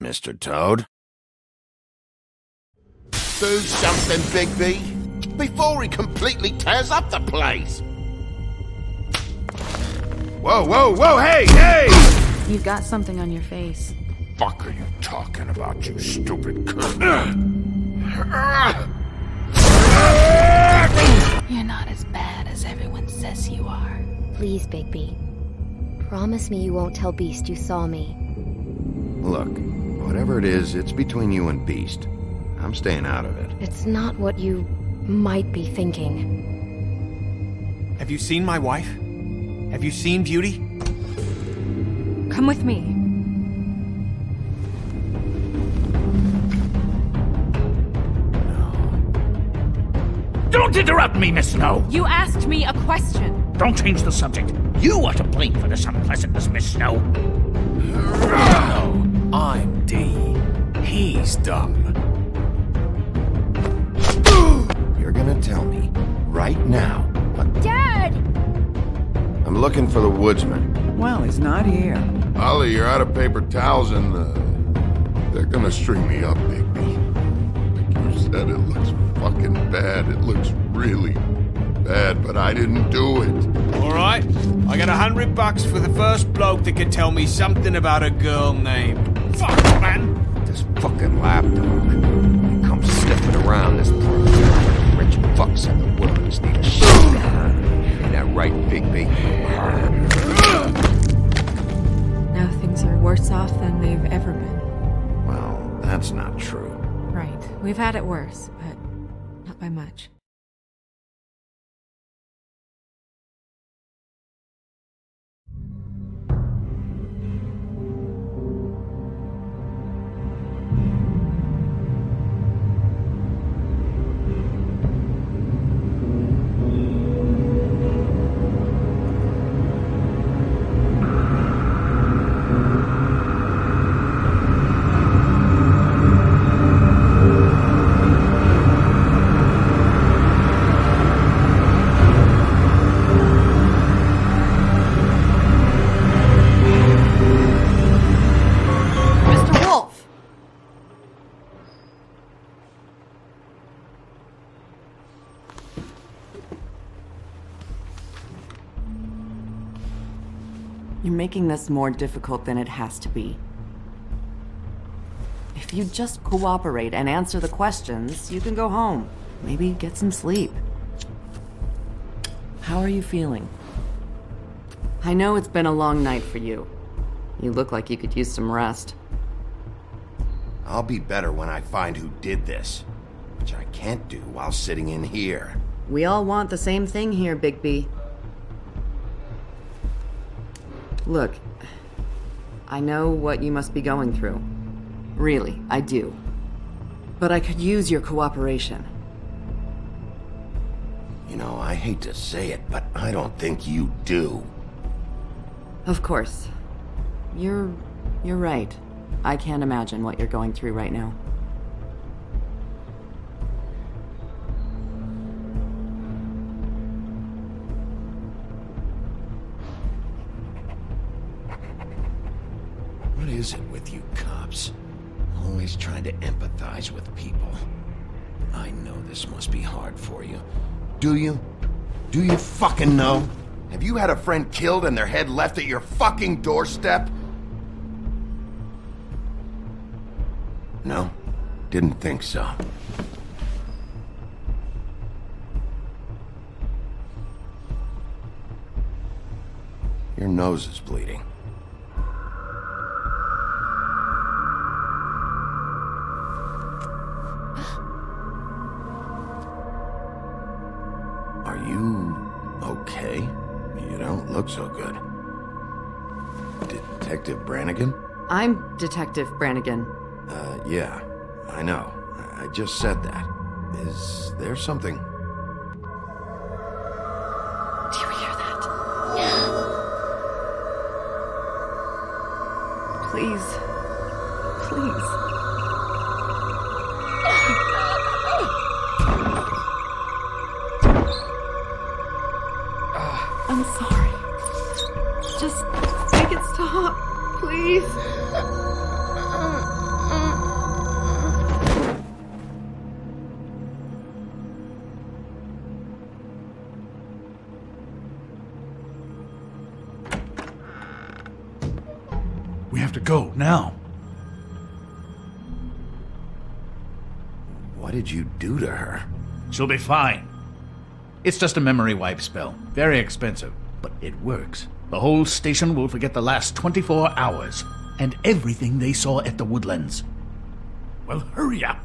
Mr. Toad? Do something, Bigby, before he completely tears up the place! Whoa, whoa, whoa, hey, hey! You've got something on your face. Fuck are you talking about, you stupid cunt? You're not as bad as everyone says you are. Please, Bigby. Promise me you won't tell Beast you saw me. Look, whatever it is, it's between you and Beast. I'm staying out of it. It's not what you might be thinking. Have you seen my wife? Have you seen Beauty? Come with me. Don't interrupt me, Miss Snow! You asked me a question. Don't change the subject. You are to blame for this unpleasantness, Miss Snow. No, I'm D. He's dumb. You're gonna tell me, right now. Dad! I'm looking for the woodsman. Well, he's not here. Ollie, you're out of paper towels and, they're gonna string me up, Bigby. Like you said, it looks fucking bad. It looks really bad, but I didn't do it. Alright, I got $100 for the first bloke that can tell me something about a girl named... Fuck, man! This fucking lapdog. He comes sniffing around this poor town. Rich fucks in the woods need a shoulder. Ain't that right, Bigby? Now things are worse off than they've ever been. Well, that's not true. Right. We've had it worse, but not by much. Mr. Wolf! You're making this more difficult than it has to be. If you just cooperate and answer the questions, you can go home. Maybe get some sleep. How are you feeling? I know it's been a long night for you. You look like you could use some rest. I'll be better when I find who did this, which I can't do while sitting in here. We all want the same thing here, Bigby. Look, I know what you must be going through. Really, I do. But I could use your cooperation. You know, I hate to say it, but I don't think you do. Of course. You're right. I can't imagine what you're going through right now. What is it with you cops? Always trying to empathize with people. I know this must be hard for you. Do you? Do you fucking know? Have you had a friend killed and their head left at your fucking doorstep? No? Didn't think so. Your nose is bleeding. Are you okay? You don't look so good. Detective Brannigan? I'm Detective Brannigan. Yeah, I know. I just said that. Is there something? Do you hear that? Please. Please. have to go, now. What did you do to her? She'll be fine. It's just a memory wipe spell. Very expensive, but it works. The whole station will forget the last 24 hours, and everything they saw at the Woodlands. Well, hurry up.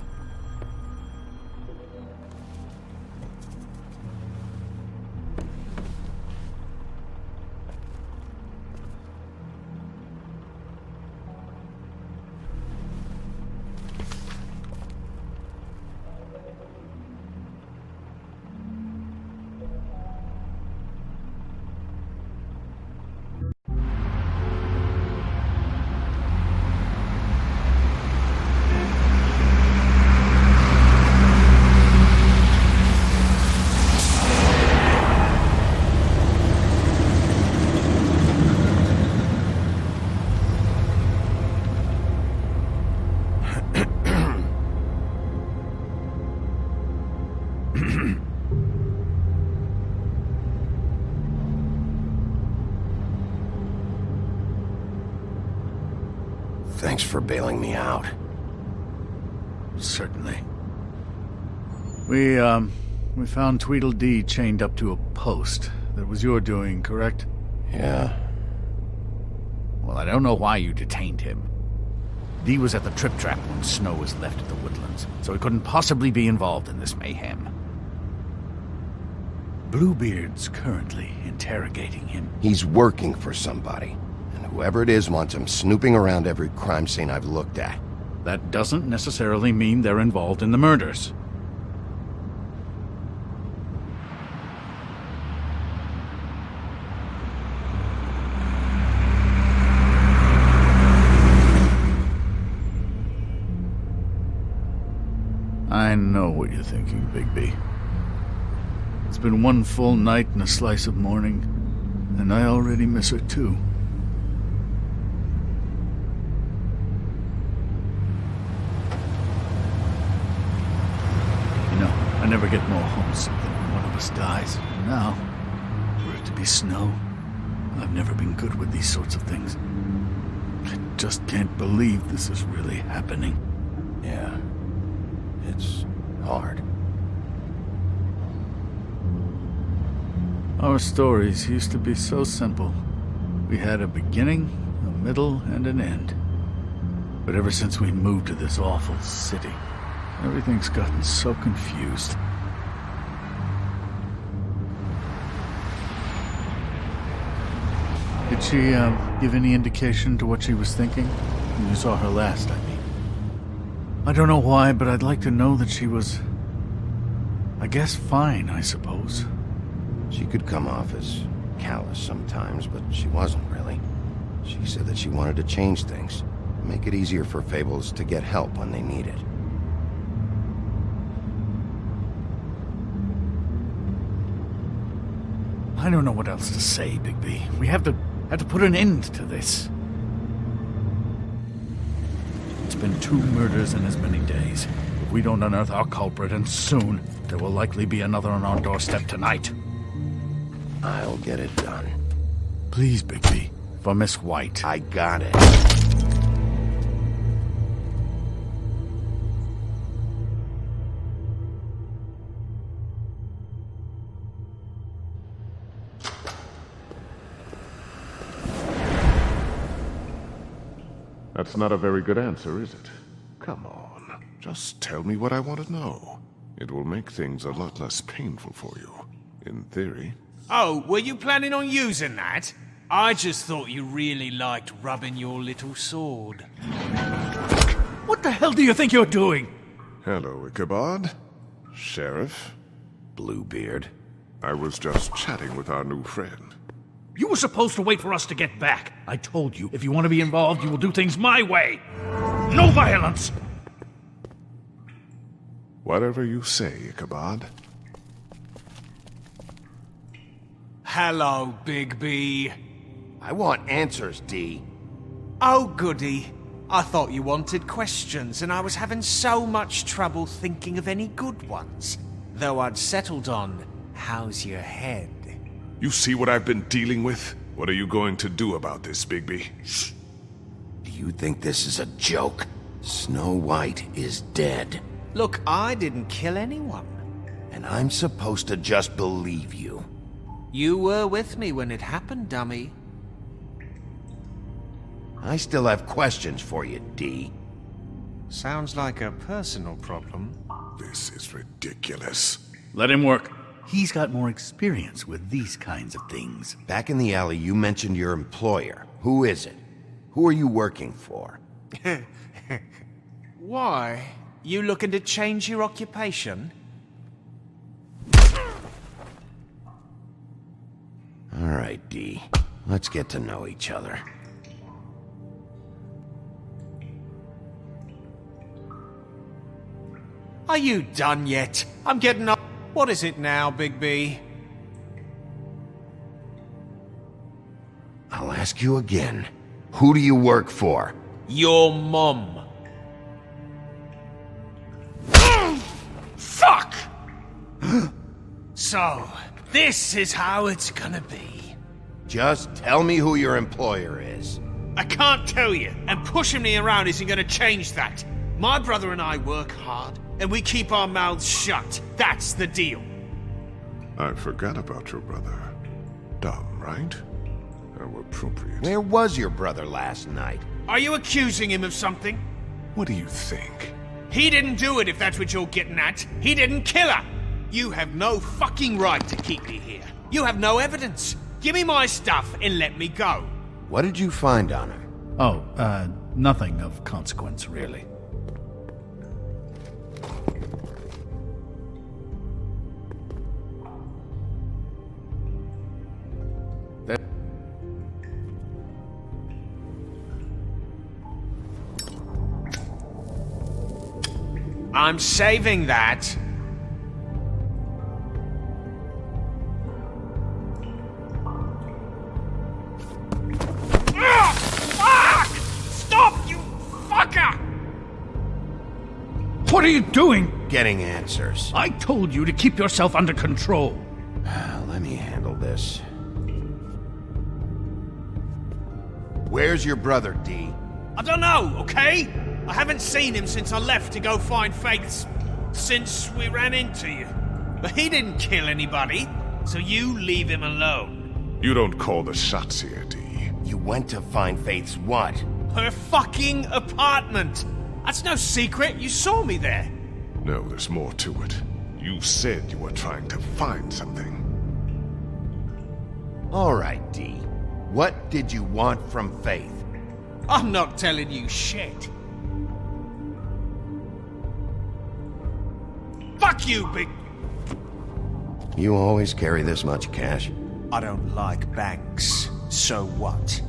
Thanks for bailing me out. Certainly. We found Tweedledee chained up to a post. That was your doing, correct? Yeah. Well, I don't know why you detained him. Dee was at the trip trap when Snow was left at the Woodlands, so he couldn't possibly be involved in this mayhem. Bluebeard's currently interrogating him. He's working for somebody. And whoever it is wants him snooping around every crime scene I've looked at. That doesn't necessarily mean they're involved in the murders. I know what you're thinking, Bigby. It's been one full night and a slice of morning, and I already miss her too. You know, I never get more homesick than when one of us dies. And now, for it to be Snow, I've never been good with these sorts of things. I just can't believe this is really happening. Yeah. It's hard. Our stories used to be so simple. We had a beginning, a middle, and an end. But ever since we moved to this awful city, everything's gotten so confused. Did she, give any indication to what she was thinking? When you saw her last, I mean. I don't know why, but I'd like to know that she was, I guess, fine, I suppose. She could come off as callous sometimes, but she wasn't really. She said that she wanted to change things, make it easier for Fables to get help when they need it. I don't know what else to say, Bigby. We have to put an end to this. It's been 2 murders in as many days. If we don't unearth our culprit, and soon, there will likely be another on our doorstep tonight. I'll get it done. Please, Bigby. For Miss White. I got it. That's not a very good answer, is it? Come on, just tell me what I want to know. It will make things a lot less painful for you, in theory. Oh, were you planning on using that? I just thought you really liked rubbing your little sword. What the hell do you think you're doing? Hello, Ichabod. Sheriff. Bluebeard. I was just chatting with our new friend. You were supposed to wait for us to get back. I told you, if you want to be involved, you will do things my way. No violence! Whatever you say, Ichabod. Hello, Bigby. I want answers, Dee. Oh, goody. I thought you wanted questions, and I was having so much trouble thinking of any good ones. Though I'd settled on, how's your head? You see what I've been dealing with? What are you going to do about this, Bigby? Shh. Do You think this is a joke? Snow White is dead. Look, I didn't kill anyone. And I'm supposed to just believe you. You were with me when it happened, dummy. I still have questions for you, Dee. Sounds like a personal problem. This is ridiculous. Let him work. He's got more experience with these kinds of things. Back in the alley, you mentioned your employer. Who is it? Who are you working for? Why? You looking to change your occupation? All right, Dee. Let's get to know each other. Are you done yet? I'm getting up. What is it now, Big B? I'll ask you again. Who do you work for? Your mum. Fuck! So, this is how it's gonna be. Just tell me who your employer is. I can't tell you, and pushing me around isn't gonna change that. My brother and I work hard, and we keep our mouths shut. That's the deal. I forgot about your brother. Dumb, right? How appropriate. Where was your brother last night? Are you accusing him of something? What do you think? He didn't do it, if that's what you're getting at. He didn't kill her. You have no fucking right to keep me here. You have no evidence. Give me my stuff and let me go. What did you find on him? Oh, nothing of consequence, really. I'm saving that. Fuck! Stop, you fucker! What are you doing? Getting answers. I told you to keep yourself under control. Let me handle this. Where's your brother, Dee? I don't know, okay? I haven't seen him since I left to go find Faith's... since we ran into you. But he didn't kill anybody, so you leave him alone. You don't call the shots here, Dee. You went to find Faith's what? Her fucking apartment! That's no secret, you saw me there. No, there's more to it. You said you were trying to find something. All right, Dee. What did you want from Faith? I'm not telling you shit. Fuck you, big... You always carry this much cash? I don't like banks. So what?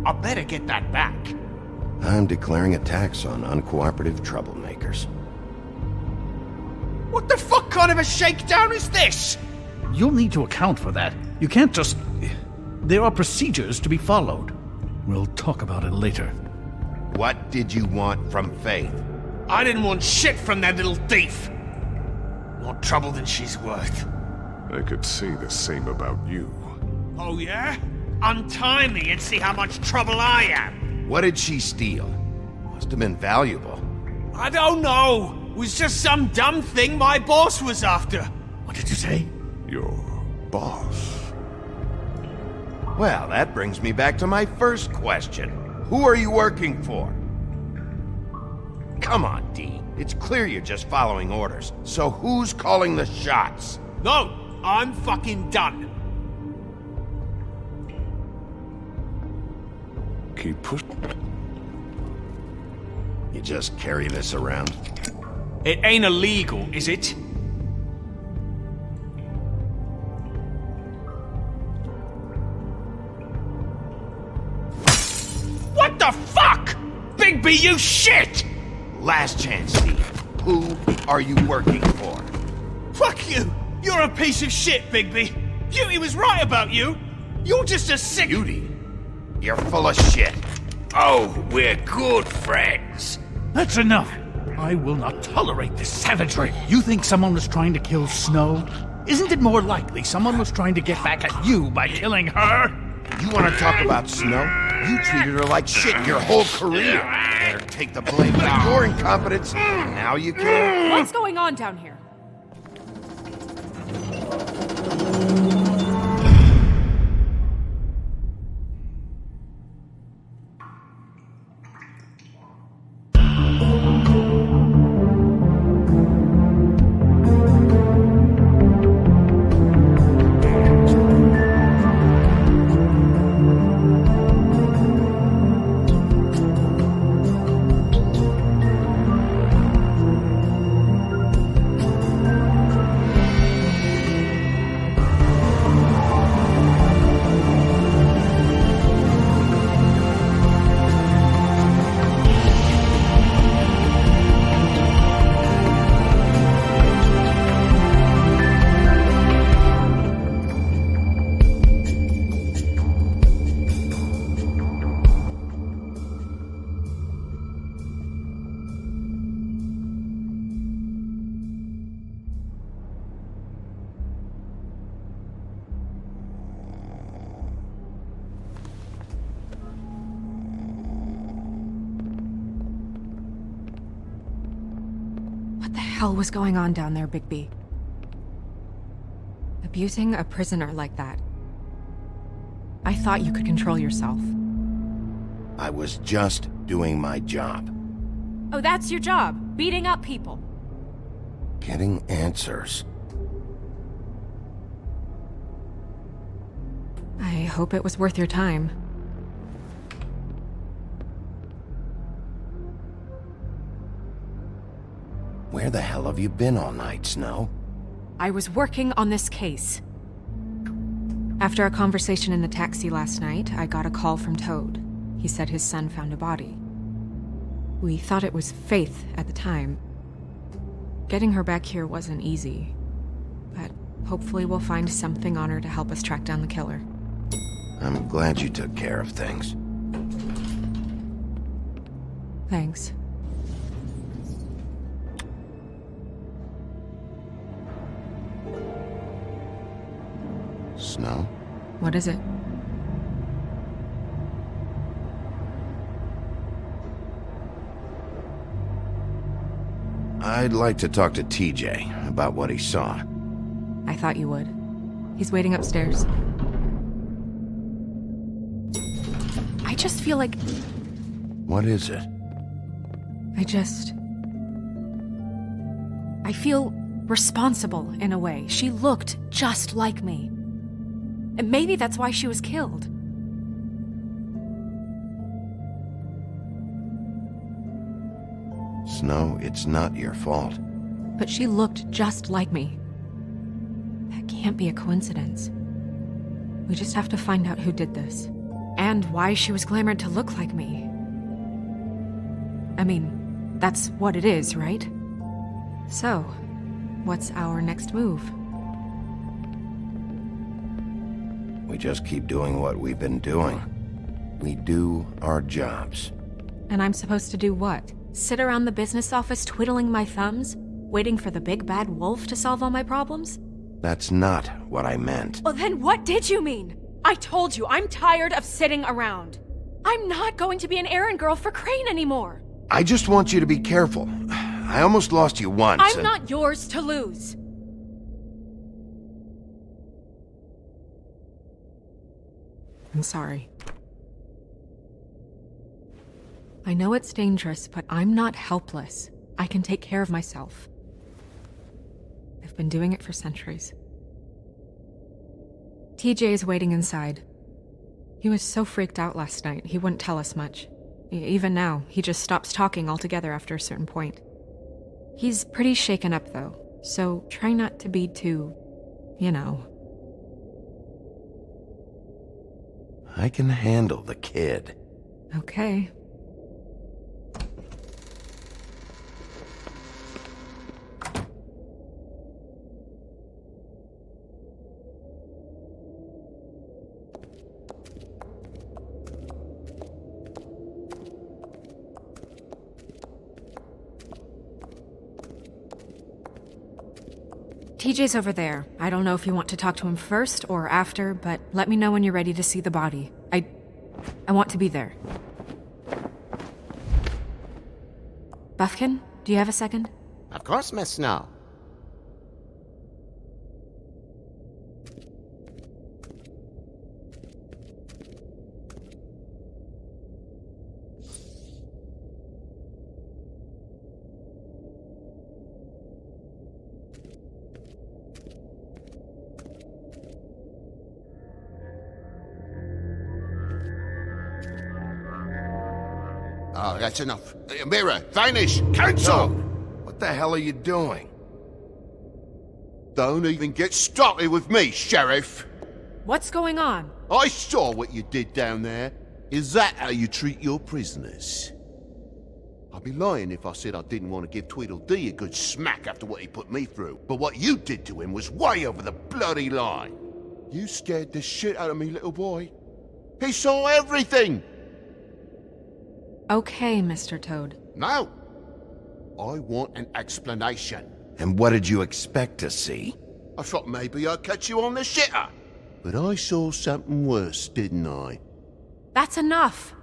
I better get that back. I'm declaring a tax on uncooperative troublemakers. What the fuck kind of a shakedown is this? You'll need to account for that. You can't just... There are procedures to be followed. We'll talk about it later. What did you want from Faith? I didn't want shit from that little thief. More trouble than she's worth. I could say the same about you. Oh yeah? Untie me and see how much trouble I am. What did she steal? Must have been valuable. I don't know. It was just some dumb thing my boss was after. What did you say? Your boss. Well, that brings me back to my first question. Who are you working for? Come on, Dee. It's clear you're just following orders. So who's calling the shots? No, I'm fucking done. Keep pushing. You just carry this around? It ain't illegal, is it? What the fuck? Big B, you shit! Last chance, Dee. Who are you working for? Fuck you! You're a piece of shit, Bigby! Beauty was right about you! You're just a sick... Beauty? You're full of shit. Oh, we're good friends. That's enough. I will not tolerate this savagery. You think someone was trying to kill Snow? Isn't it more likely someone was trying to get back at you by killing her? You want to talk about Snow? You treated her like shit your whole career. Let her take the blame for your incompetence. Now you care? What's going on down here? What the hell was going on down there, Bigby? Abusing a prisoner like that. I thought you could control yourself. I was just doing my job. Oh, that's your job, beating up people. Getting answers. I hope it was worth your time. Where the hell have you been all night, Snow? I was working on this case. After a conversation in the taxi last night, I got a call from Toad. He said his son found a body. We thought it was Faith at the time. Getting her back here wasn't easy, but hopefully we'll find something on her to help us track down the killer. I'm glad you took care of things. Thanks. Snow? What is it? I'd like to talk to TJ about what he saw. I thought you would. He's waiting upstairs. I just feel like... What is it? I feel responsible in a way. She looked just like me. And maybe that's why she was killed. Snow, it's not your fault. But she looked just like me. That can't be a coincidence. We just have to find out who did this. And why she was glamored to look like me. I mean, that's what it is, right? So, what's our next move? We just keep doing what we've been doing. We do our jobs. And I'm supposed to do what? Sit around the business office twiddling my thumbs? Waiting for the big bad wolf to solve all my problems? That's not what I meant. Well, then what did you mean? I told you, I'm tired of sitting around. I'm not going to be an errand girl for Crane anymore. I just want you to be careful. I almost lost you once. I'm not yours to lose. I'm sorry. I know it's dangerous, but I'm not helpless. I can take care of myself. I've been doing it for centuries. TJ is waiting inside. He was so freaked out last night, he wouldn't tell us much. Even now, he just stops talking altogether after a certain point. He's pretty shaken up, though, so try not to be too, you know. I can handle the kid. Okay. TJ's over there. I don't know if you want to talk to him first or after, but let me know when you're ready to see the body. I want to be there. Buffkin, do you have a second? Of course, Miss Snow. Oh, that's enough. Mirror, vanish, cancel! What the hell are you doing? Don't even get started with me, Sheriff. What's going on? I saw what you did down there. Is that how you treat your prisoners? I'd be lying if I said I didn't want to give Tweedledee a good smack after what he put me through. But what you did to him was way over the bloody line. You scared the shit out of me, little boy. He saw everything! Okay, Mr. Toad. No. I want an explanation. And what did you expect to see? I thought maybe I'd catch you on the shitter. But I saw something worse, didn't I? That's enough!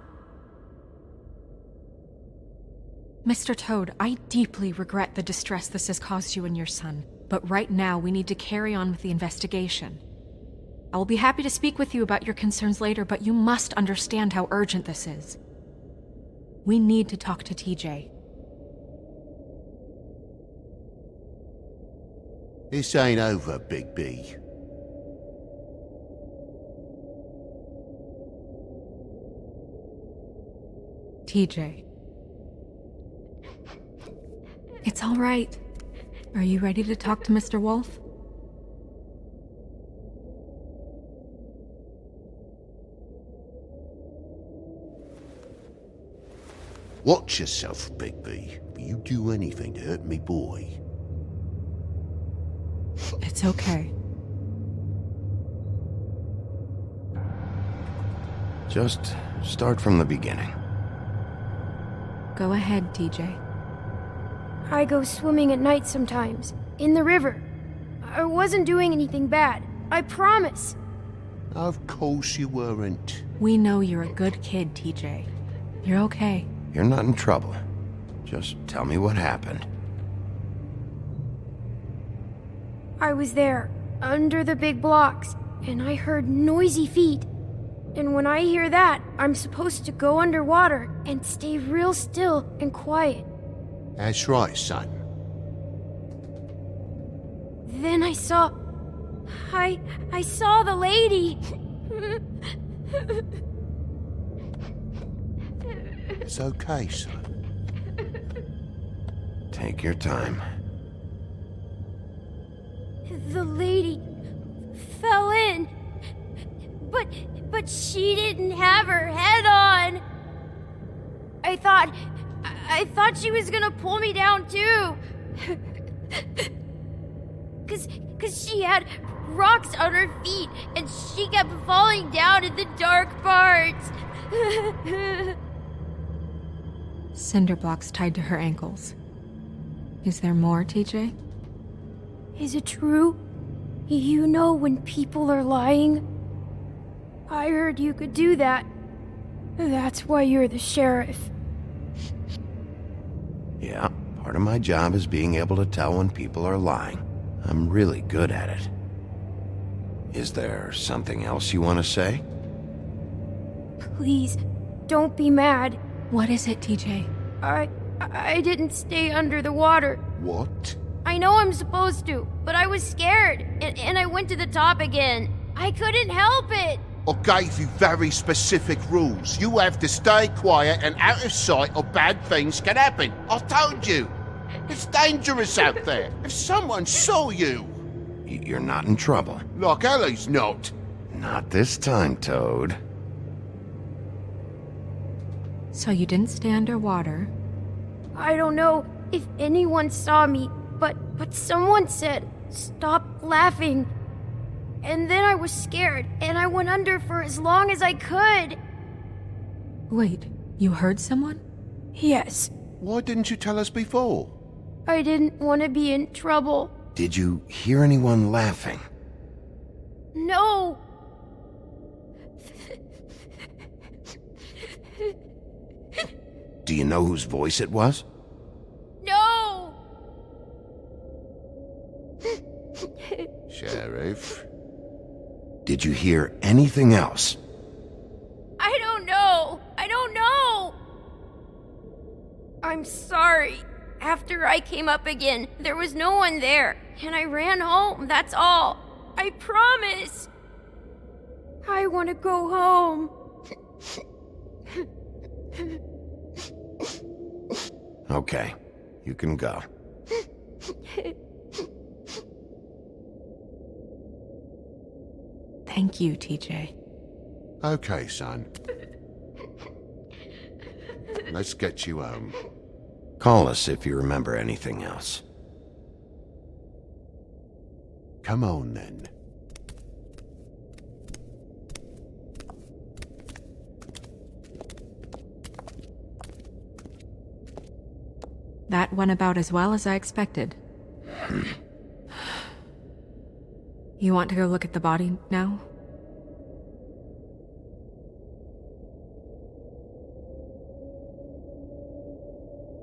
Mr. Toad, I deeply regret the distress this has caused you and your son, but right now we need to carry on with the investigation. I will be happy to speak with you about your concerns later, but you must understand how urgent this is. We need to talk to TJ. This ain't over, Big B. TJ. It's all right. Are you ready to talk to Mr. Wolf? Watch yourself, Big B. If you do anything to hurt me, boy. It's okay. Just start from the beginning. Go ahead, TJ. I go swimming at night sometimes, in the river. I wasn't doing anything bad, I promise. Of course you weren't. We know you're a good kid, TJ. You're okay. You're not in trouble. Just tell me what happened. I was there, under the big blocks, and I heard noisy feet. And when I hear that, I'm supposed to go underwater and stay real still and quiet. That's right, son. Then I saw the lady. It's okay, son. Take your time. The lady fell in. But she didn't have her head on. I thought she was gonna pull me down too. Cause she had rocks on her feet and she kept falling down in the dark parts. Cinder blocks tied to her ankles. Is there more, TJ? Is it true? You know when people are lying? I heard you could do that. That's why you're the sheriff. Yeah, part of my job is being able to tell when people are lying. I'm really good at it. Is there something else you want to say? Please, don't be mad. What is it, TJ? I didn't stay under the water. What? I know I'm supposed to, but I was scared, and I went to the top again. I couldn't help it. I gave you very specific rules. You have to stay quiet and out of sight or bad things can happen. I told you. It's dangerous out there. If someone saw you... You're not in trouble. Like Ellie's not. Not this time, Toad. So you didn't stay underwater? I don't know if anyone saw me, but someone said, "Stop laughing." And then I was scared, and I went under for as long as I could. Wait, you heard someone? Yes. Why didn't you tell us before? I didn't want to be in trouble. Did you hear anyone laughing? No! Do you know whose voice it was? No! Sheriff? Did you hear anything else? I don't know! I'm sorry. After I came up again, there was no one there, and I ran home, that's all. I promise. I want to go home. Okay, you can go. Thank you, TJ. Okay, son. Let's get you home. Call us if you remember anything else. Come on, then. That went about as well as I expected. You want to go look at the body now?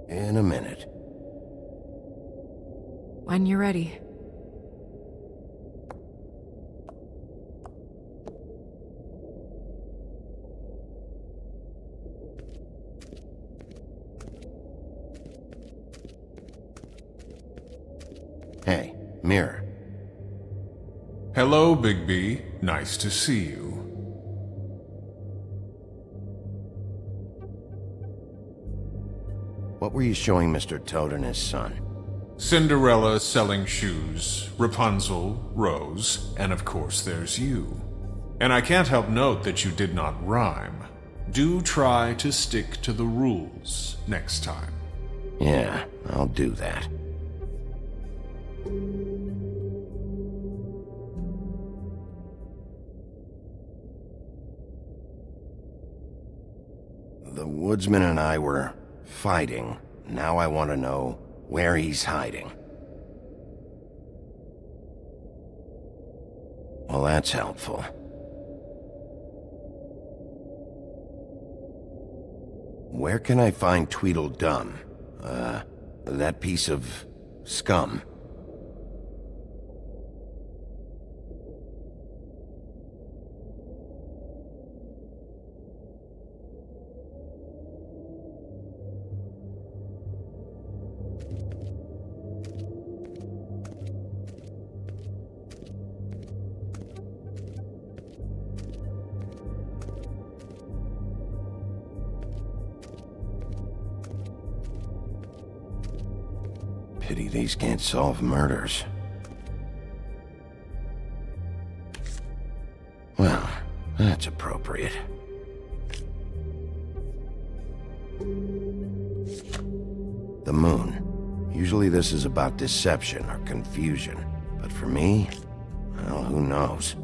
In a minute. When you're ready. Hey, Mirror. Hello, Bigby. Nice to see you. What were you showing Mr. Toad and his son? Cinderella selling shoes, Rapunzel, Rose, and of course there's you. And I can't help note that you did not rhyme. Do try to stick to the rules next time. Yeah, I'll do that. The woodsman and I were fighting. Now I want to know where he's hiding. Well, that's helpful. Where can I find Tweedledum? That piece of scum. Pity these can't solve murders. Well, that's appropriate. The moon. Usually this is about deception or confusion. But for me, well, who knows?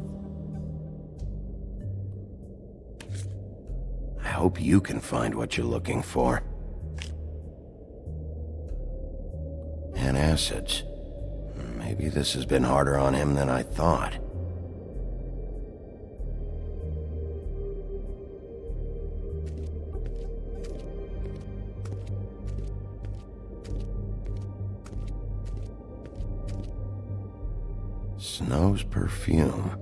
I hope you can find what you're looking for. Acids. Maybe this has been harder on him than I thought. Snow's perfume.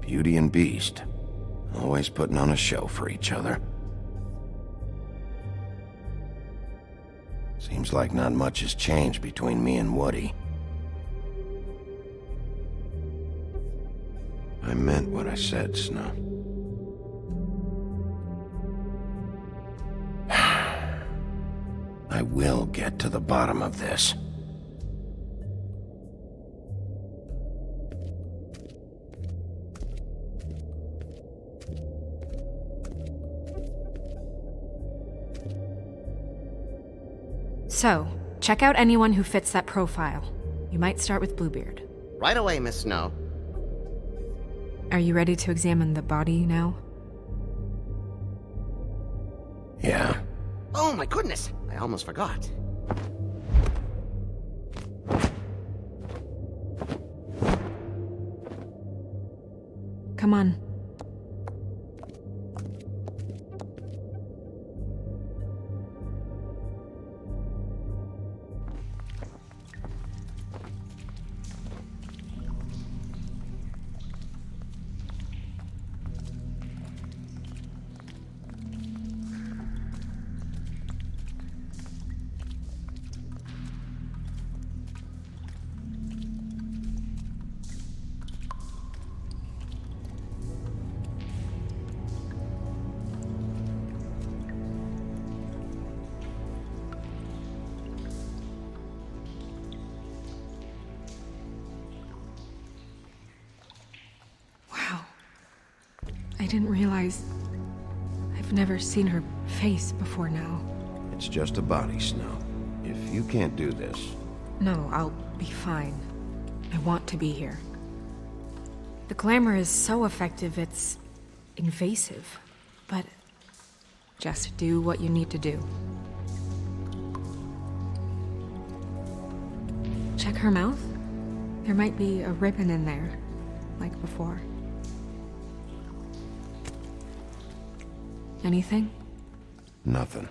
Beauty and Beast. Always putting on a show for each other. Seems like not much has changed between me and Woody. I meant what I said, Snow. I will get to the bottom of this. So, check out anyone who fits that profile. You might start with Bluebeard. Right away, Miss Snow. Are you ready to examine the body now? Yeah. Oh my goodness! I almost forgot. Come on. I didn't realize... I've never seen her face before now. It's just a body, Snow. If you can't do this... No, I'll be fine. I want to be here. The glamour is so effective, it's... invasive. But... just do what you need to do. Check her mouth. There might be a ribbon in there, like before. Anything? Nothing.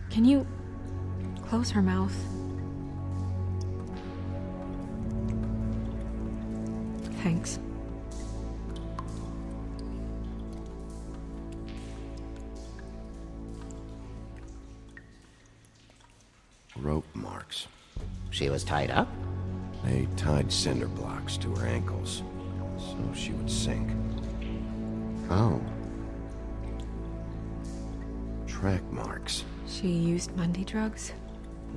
Can you close her mouth? Thanks. Rope marks. She was tied up? They tied cinder blocks to her ankles, so she would sink. Oh. Track marks. She used Mundy drugs?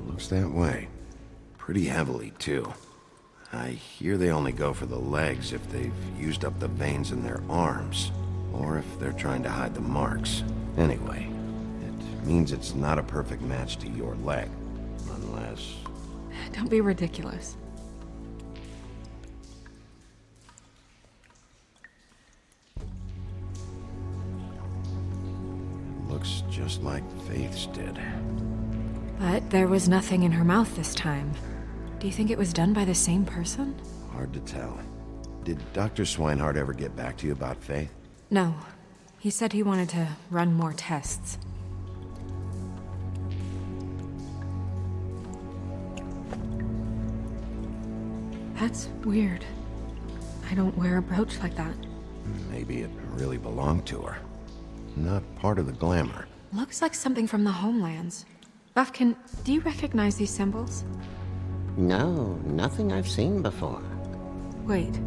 Looks that way. Pretty heavily, too. I hear they only go for the legs if they've used up the veins in their arms, or if they're trying to hide the marks. Anyway, it means it's not a perfect match to your leg, unless... Don't be ridiculous. Looks just like Faith's did. But there was nothing in her mouth this time. Do you think it was done by the same person? Hard to tell. Did Dr. Swinehart ever get back to you about Faith? No. He said he wanted to run more tests. That's weird. I don't wear a brooch like that. Maybe it really belonged to her. Not part of the glamour. Looks like something from the homelands. Buffkin, do you recognize these symbols? No, nothing I've seen before. Wait.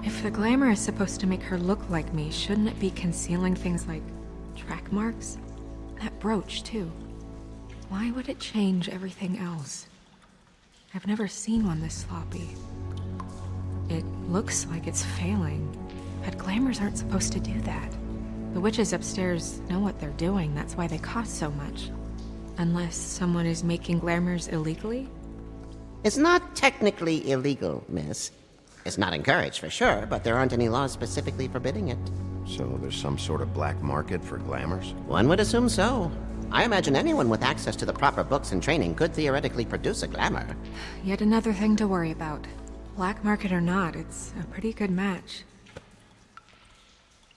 If the glamour is supposed to make her look like me, shouldn't it be concealing things like track marks? That brooch, too. Why would it change everything else? I've never seen one this sloppy. It looks like it's failing, but glamours aren't supposed to do that. The witches upstairs know what they're doing, that's why they cost so much. Unless someone is making glamours illegally? It's not technically illegal, miss. It's not encouraged for sure, but there aren't any laws specifically forbidding it. So there's some sort of black market for glamours? One would assume so. I imagine anyone with access to the proper books and training could theoretically produce a glamour. Yet another thing to worry about. Black market or not, it's a pretty good match.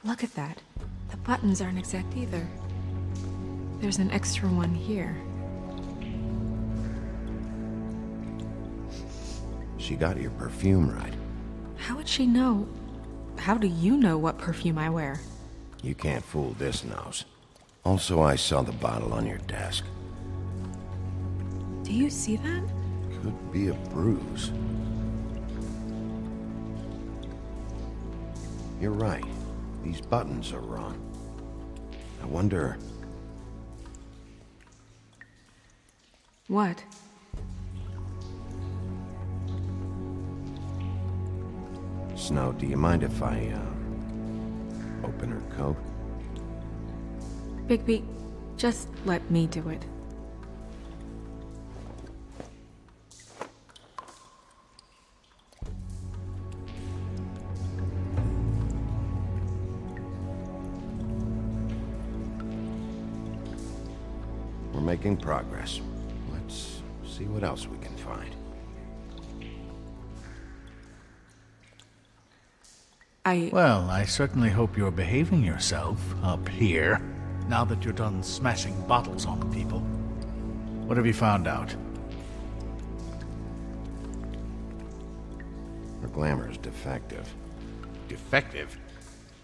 Look at that. The buttons aren't exact either. There's an extra one here. She got your perfume right. How would she know? How do you know what perfume I wear? You can't fool this nose. Also, I saw the bottle on your desk. Do you see that? Could be a bruise. You're right. These buttons are wrong. I wonder... What? Snow, do you mind if I, open her coat? Bigby, just let me do it. making progress. Let's see what else we can find. Well, I certainly hope you're behaving yourself up here, now that you're done smashing bottles on people. What have you found out? Her glamour's defective. Defective?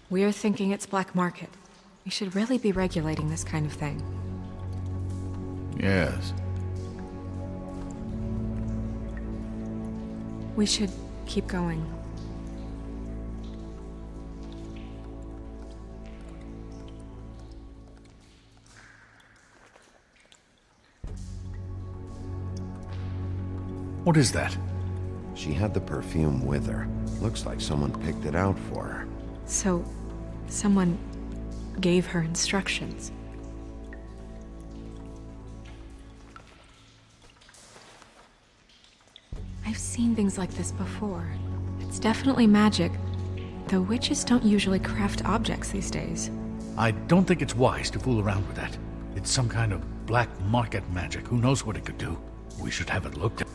We're thinking it's black market. We should really be regulating this kind of thing. Yes. We should keep going. What is that? She had the perfume with her. Looks like someone picked it out for her. So, someone gave her instructions. I've seen things like this before. It's definitely magic, though witches don't usually craft objects these days. I don't think it's wise to fool around with that. It's some kind of black market magic. Who knows what it could do? We should have it looked at.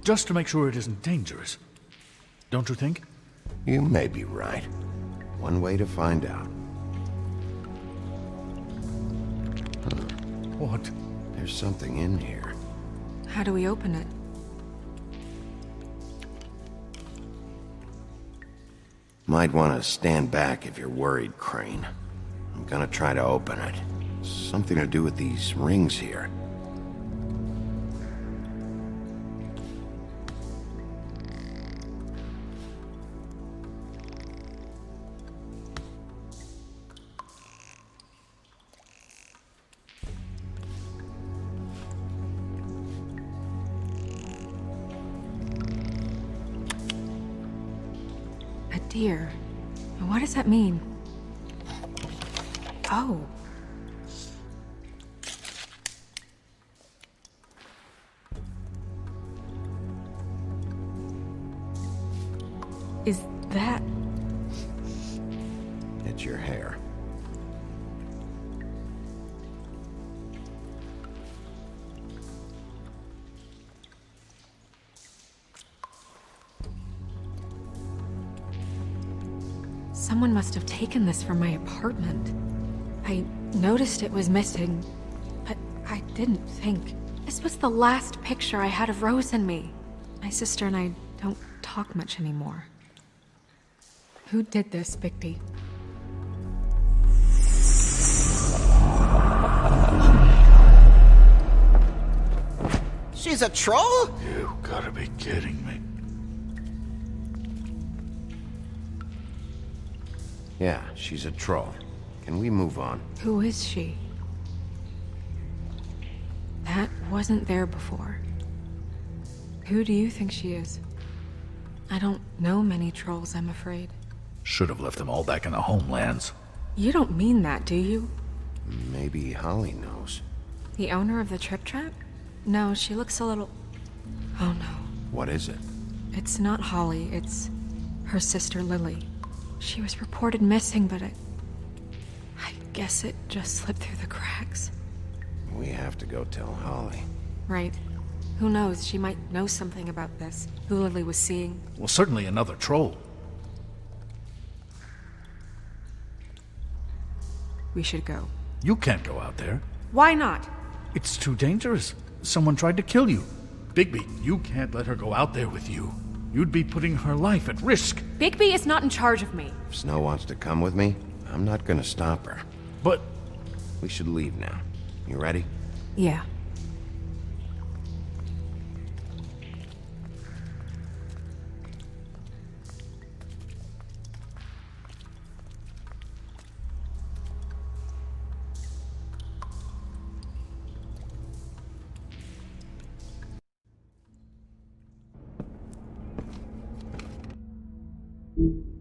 Just to make sure it isn't dangerous. Don't you think? You may be right. One way to find out. What? There's something in here. How do we open it? Might want to stand back if you're worried, Crane. I'm gonna try to open it. Something to do with these rings here. Dear, what does that mean? Oh. Is that... It's your hair. Someone must have taken this from my apartment. I noticed it was missing, but I didn't think. This was the last picture I had of Rose and me. My sister and I don't talk much anymore. Who did this, Bigby? She's a troll? You gotta be kidding me. Yeah, she's a troll. Can we move on? Who is she? That wasn't there before. Who do you think she is? I don't know many trolls, I'm afraid. Should have left them all back in the homelands. You don't mean that, do you? Maybe Holly knows. The owner of the Trip Trap? No, she looks a little... Oh no. What is it? It's not Holly, it's her sister Lily. She was reported missing, but I guess it just slipped through the cracks. We have to go tell Holly. Right. Who knows, she might know something about this. Who Lily was seeing. Well, certainly another troll. We should go. You can't go out there. Why not? It's too dangerous. Someone tried to kill you. Bigby, you can't let her go out there with you. You'd be putting her life at risk. Bigby is not in charge of me. If Snow wants to come with me, I'm not gonna stop her. But... We should leave now. You ready? Yeah. you